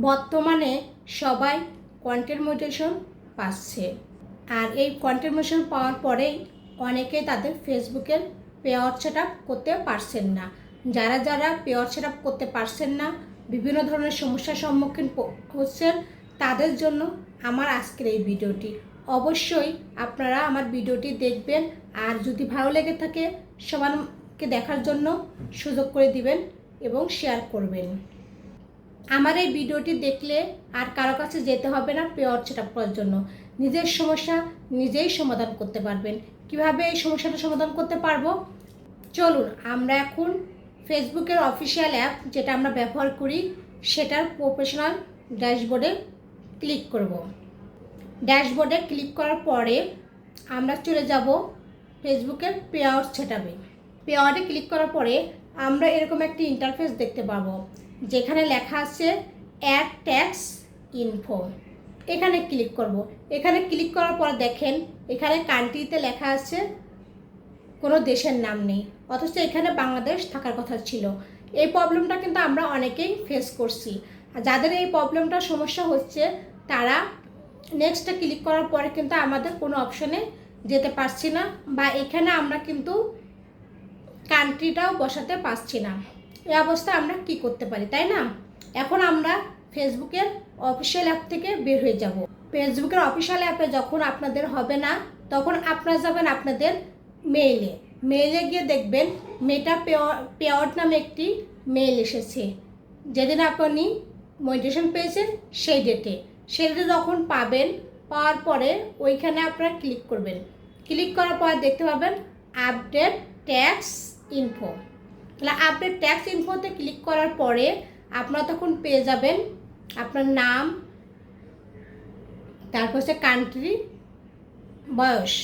বর্তমানে সবাই content monetization পাচ্ছে, আর এই কন্টেন্ট মনিটাইজেশন পাওয়ার পরেই অনেকেই তাদের ফেসবুকের পেআউট সেটআপ করতে পারছেন না। যারা পেআউট সেটআপ করতে পারছেন না, বিভিন্ন ধরনের সমস্যার সম্মুখীন হচ্ছেন, তাদের জন্য আমার আজকের এই ভিডিওটি। অবশ্যই আপনারা আমার ভিডিওটি দেখবেন, আর যদি ভালো লেগে থাকে সবাইকে দেখার জন্য সুযোগ করে দিবেন এবং শেয়ার করবেন। আমার এই ভিডিওটি দেখলে আর কারো কাছে যেতে হবে না পেআউট সেটআপ করার জন্য। নিজের সমস্যা নিজেই সমাধান করতে পারবেন। কিভাবে এই সমস্যাটা সমাধান করতে পারবো, চলুন আমরা এখন ফেসবুকের অফিসিয়াল অ্যাপ যেটা আমরা ব্যবহার করি সেটার প্রফেশনাল ড্যাশবোর্ডে ক্লিক করব। ড্যাশবোর্ডে ক্লিক করার পরে আমরা চলে যাব ফেসবুকের পেআউট সেটআপে। পেআউটে ক্লিক করার পরে আমরা এরকম একটি ইন্টারফেস দেখতে পাবো, যেখানে লেখা আছে অ্যাড ট্যাক্স ইনফো। এখানে ক্লিক করব। এখানে ক্লিক করার পর দেখেন এখানে কান্ট্রিতে লেখা আছে কোনো দেশের নাম নেই, অথচ এখানে বাংলাদেশ থাকার কথা ছিল। এই প্রবলেমটা কিন্তু আমরা অনেকেই ফেস করছি। আর যাদের এই প্রবলেমটা সমস্যা হচ্ছে তারা নেক্সটে ক্লিক করার পরে কিন্তু আমাদের কোনো অপশনে যেতে পারছি না, বা এখানে আমরা কিন্তু কান্ট্রিটাও বসাতে পারছি না। এই অবস্থা আমরা কি করতে পারি, তাই না? এখন আমরা ফেসবুকের অফিসিয়াল অ্যাপ থেকে বের হয়ে যাব। ফেসবুকের অফিসিয়াল অ্যাপে যখন আপনাদের হবে না, তখন আপনারা যাবেন আপনাদের মেইলে গিয়ে দেখবেন মেটা পেআউট নামে একটি মেইল এসেছে। যেদিন আপনি মনিটাইজেশন পেয়েছেন সেই ডেটে যখন পাওয়ার পরে ওইখানে আপনারা ক্লিক করবেন। ক্লিক করার পর দেখতে পাবেন আপডেট ট্যাক্স ইনফো। তাহলে আপডেট ট্যাক্স ইনফোতে ক্লিক করার পরে আপনারা তখন পেয়ে যাবেন আপনার নাম, তারপর হচ্ছে কান্ট্রি, বয়স।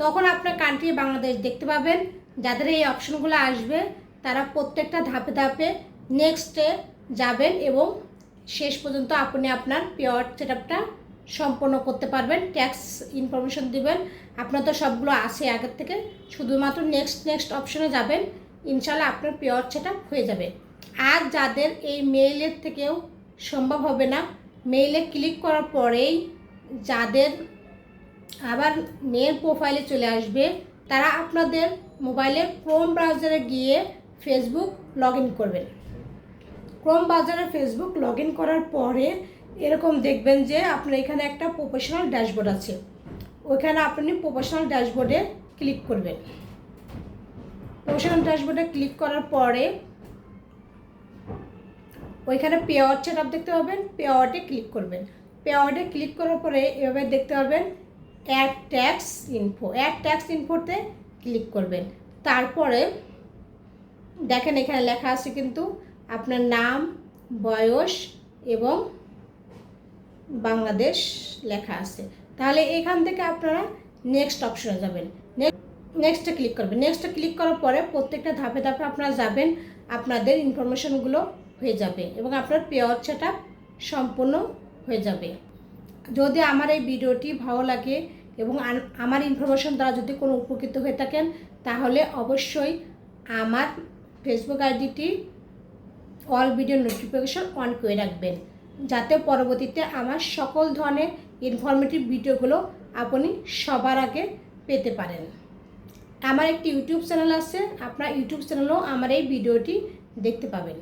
তখন আপনার কান্ট্রি বাংলাদেশ দেখতে পাবেন। যাদের এই অপশনগুলো আসবে তারা প্রত্যেকটা ধাপে ধাপে নেক্সটে যাবেন এবং শেষ পর্যন্ত আপনি আপনার পেআউট সেটআপটা সম্পন্ন করতে পারবেন। ট্যাক্স ইনফরমেশন দিবেন, আপনার তো সবগুলো আছে আগের থেকে, শুধুমাত্র নেক্সট অপশনে যাবেন, ইনশাল্লাহ আপনার পেআউট সেটআপ হয়ে যাবে। আর যাদের এই মেইলের থেকেও সম্ভব হবে না, মেইলে ক্লিক করার পরেই যাদের আবার মেল প্রোফাইলে চলে আসবে, তারা আপনাদের মোবাইলে ক্রোম ব্রাউজারে গিয়ে ফেসবুক লগ ইন করবেন। ক্রোম ব্রাউজারে ফেসবুক লগ ইন করার পরে এরকম দেখবেন যে আপনার এখানে একটা প্রফেশনাল ড্যাশবোর্ড আছে। ওইখানে আপনি প্রফেশনাল ড্যাশবোর্ডে ক্লিক করবেন। প্রফেশনাল ড্যাশবোর্ডে ক্লিক করার পরে ওইখানে পেআউট সেটআপ দেখতে পাবেন, পেআউটে ক্লিক করবেন। পেআউটে ক্লিক করার পরে এভাবে দেখতে পাবেন অ্যাড ট্যাক্স ইনফোতে ক্লিক করবেন। তারপরে দেখেন এখানে লেখা আছে কিন্তু আপনার নাম, বয়স এবং বাংলাদেশ লেখা আছে। তাহলে এখান থেকে আপনারা নেক্সট অপশনে যাবেন, নেক্সটে ক্লিক করবেন। নেক্সটে ক্লিক করার পরে প্রত্যেকটা ধাপে ধাপে আপনারা যাবেন, আপনাদের ইনফরমেশনগুলো হয়ে যাবে এবং আপনার পেআউট সেটআপ সম্পূর্ণ হয়ে যাবে। যদি আমার এই ভিডিওটি ভালো লাগে এবং আমার ইনফরমেশন দ্বারা যদি কোনো উপকৃত হয়ে থাকেন, তাহলে অবশ্যই আমার ফেসবুক আইডিটি অল ভিডিও নোটিফিকেশন অন করে রাখবেন, যাতে পরবর্তীতে আমার সকল ধরনের ইনফরমেটিভ ভিডিওগুলো আপনি সবার আগে পেতে পারেন। আমার একটি ইউটিউব চ্যানেল আছে, আপনার ইউটিউব চ্যানেলেও আমার এই ভিডিওটি দেখতে পাবেন।